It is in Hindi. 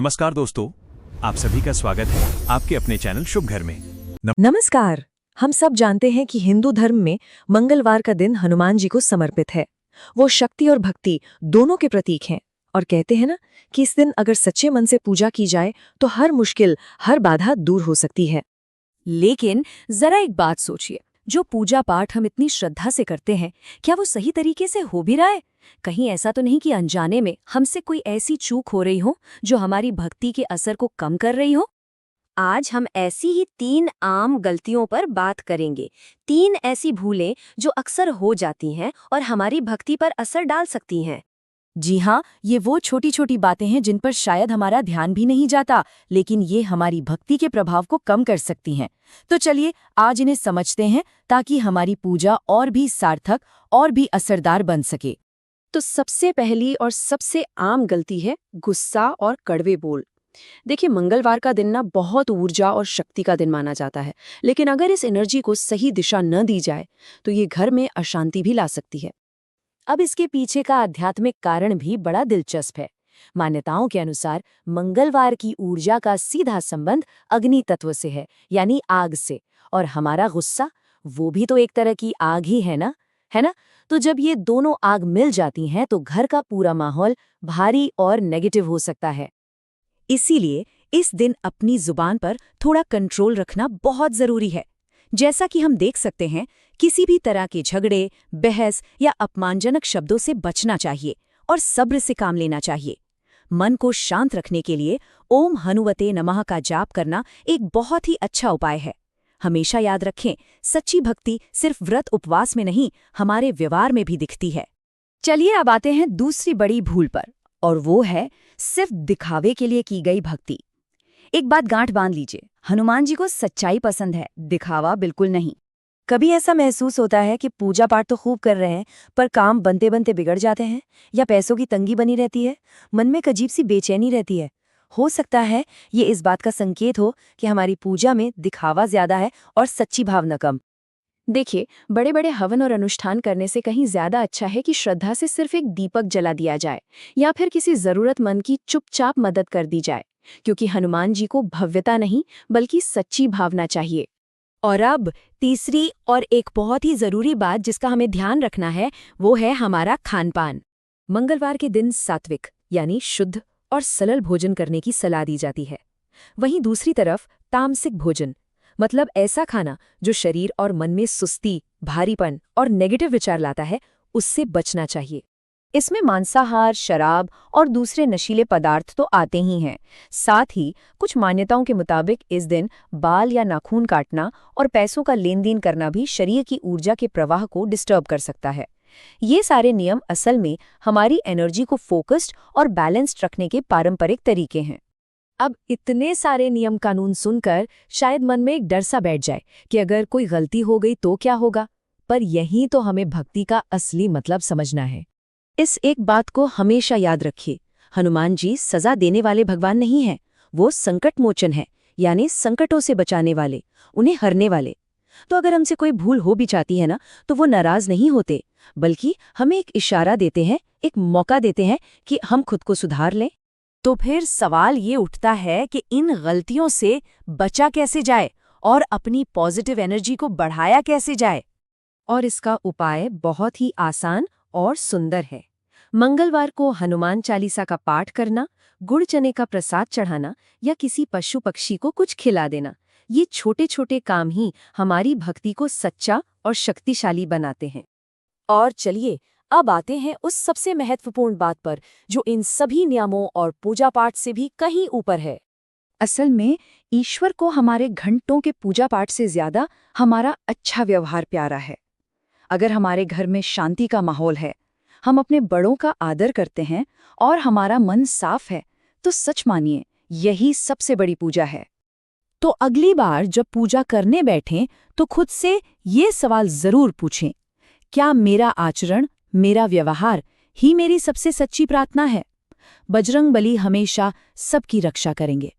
नमस्कार दोस्तों, आप सभी का स्वागत है आपके अपने चैनल शुभ घर में। नमस्कार। हम सब जानते हैं कि हिंदू धर्म में मंगलवार का दिन हनुमान जी को समर्पित है। वो शक्ति और भक्ति दोनों के प्रतीक हैं और कहते हैं ना कि इस दिन अगर सच्चे मन से पूजा की जाए तो हर मुश्किल, हर बाधा दूर हो सकती है। लेकिन जरा एक बात सोचिए, जो पूजा पाठ हम इतनी श्रद्धा से करते हैं, क्या वो सही तरीके से हो भी रहा है? कहीं ऐसा तो नहीं कि अनजाने में हमसे कोई ऐसी चूक हो रही हो जो हमारी भक्ति के असर को कम कर रही हो? आज हम ऐसी ही 3 आम गलतियों पर बात करेंगे। 3 ऐसी भूलें जो अक्सर हो जाती हैं और हमारी भक्ति पर असर डाल सकती हैं। जी हाँ, ये वो छोटी छोटी बातें हैं जिन पर शायद हमारा ध्यान भी नहीं जाता, लेकिन ये हमारी भक्ति के प्रभाव को कम कर सकती हैं। तो चलिए आज इन्हें समझते हैं ताकि हमारी पूजा और भी सार्थक और भी असरदार बन सके। तो सबसे पहली और सबसे आम गलती है गुस्सा और कड़वे बोल। देखिए, मंगलवार का दिन ना बहुत ऊर्जा और शक्ति का दिन माना जाता है, लेकिन अगर इस एनर्जी को सही दिशा न दी जाए तो ये घर में अशांति भी ला सकती है। अब इसके पीछे का आध्यात्मिक कारण भी बड़ा दिलचस्प है। मान्यताओं के अनुसार मंगलवार की ऊर्जा का सीधा संबंध अग्नि तत्व से है, यानी आग से, और हमारा गुस्सा वो भी तो एक तरह की आग ही है ना? तो जब ये दोनों आग मिल जाती हैं तो घर का पूरा माहौल भारी और नेगेटिव हो सकता है। इसीलिए इस दिन अपनी जुबान पर थोड़ा कंट्रोल रखना बहुत जरूरी है। जैसा कि हम देख सकते हैं, किसी भी तरह के झगड़े, बहस या अपमानजनक शब्दों से बचना चाहिए और सब्र से काम लेना चाहिए। मन को शांत रखने के लिए ओम हनुवते नमः का जाप करना एक बहुत ही अच्छा उपाय है। हमेशा याद रखें, सच्ची भक्ति सिर्फ व्रत उपवास में नहीं, हमारे व्यवहार में भी दिखती है। चलिए अब आते हैं दूसरी बड़ी भूल पर, और वो है सिर्फ दिखावे के लिए की गई भक्ति। एक बात गांठ बांध लीजिए, हनुमान जी को सच्चाई पसंद है, दिखावा बिल्कुल नहीं। कभी ऐसा महसूस होता है कि पूजा पाठ तो खूब कर रहे हैं पर काम बनते बनते बिगड़ जाते हैं, या पैसों की तंगी बनी रहती है, मन में एक अजीब सी बेचैनी रहती है। हो सकता है ये इस बात का संकेत हो कि हमारी पूजा में दिखावा ज्यादा है और सच्ची भावना कम। देखिए, बड़े बड़े हवन और अनुष्ठान करने से कहीं ज्यादा अच्छा है कि श्रद्धा से सिर्फ एक दीपक जला दिया जाए या फिर किसी जरूरतमंद की चुपचाप मदद कर दी जाए, क्योंकि हनुमान जी को भव्यता नहीं बल्कि सच्ची भावना चाहिए। और अब तीसरी और एक बहुत ही जरूरी बात जिसका हमें ध्यान रखना है, वो है हमारा खान पान। मंगलवार के दिन सात्विक यानी शुद्ध और सरल भोजन करने की सलाह दी जाती है। वहीं दूसरी तरफ तामसिक भोजन, मतलब ऐसा खाना जो शरीर और मन में सुस्ती, भारीपन और नेगेटिव विचार लाता है, उससे बचना चाहिए। इसमें मांसाहार, शराब और दूसरे नशीले पदार्थ तो आते ही हैं। साथ ही कुछ मान्यताओं के मुताबिक इस दिन बाल या नाखून काटना और पैसों का लेन देन करना भी शरीर की ऊर्जा के प्रवाह को डिस्टर्ब कर सकता है। ये सारे नियम असल में हमारी एनर्जी को फोकस्ड और बैलेंस्ड रखने के पारंपरिक तरीके हैं। अब इतने सारे नियम कानून सुनकर शायद मन में एक डर सा बैठ जाए कि अगर कोई गलती हो गई तो क्या होगा, पर यही तो हमें भक्ति का असली मतलब समझना है। इस एक बात को हमेशा याद रखिए, हनुमान जी सजा देने वाले भगवान नहीं हैं, वो संकट मोचन है, यानी संकटों से बचाने वाले, उन्हें हरने वाले। तो अगर हमसे कोई भूल हो भी जाती है ना, तो वो नाराज नहीं होते, बल्कि हमें एक इशारा देते हैं, एक मौका देते हैं कि हम खुद को सुधार लें। तो फिर सवाल ये उठता है कि इन गलतियों से बचा कैसे जाए और अपनी पॉजिटिव एनर्जी को बढ़ाया कैसे जाए? और इसका उपाय बहुत ही आसान और सुंदर है। मंगलवार को हनुमान चालीसा का पाठ करना, गुड़ चने का प्रसाद चढ़ाना या किसी पशु पक्षी को कुछ खिला देना, ये छोटे छोटे काम ही हमारी भक्ति को सच्चा और शक्तिशाली बनाते हैं। और चलिए अब आते हैं उस सबसे महत्वपूर्ण बात पर जो इन सभी नियमों और पूजा पाठ से भी कहीं ऊपर है। असल में ईश्वर को हमारे घंटों के पूजा पाठ से ज्यादा हमारा अच्छा व्यवहार प्यारा है। अगर हमारे घर में शांति का माहौल है, हम अपने बड़ों का आदर करते हैं और हमारा मन साफ है, तो सच मानिए यही सबसे बड़ी पूजा है। तो अगली बार जब पूजा करने बैठें तो खुद से ये सवाल जरूर पूछें, क्या मेरा आचरण, मेरा व्यवहार ही मेरी सबसे सच्ची प्रार्थना है? बजरंग बली हमेशा सबकी रक्षा करेंगे।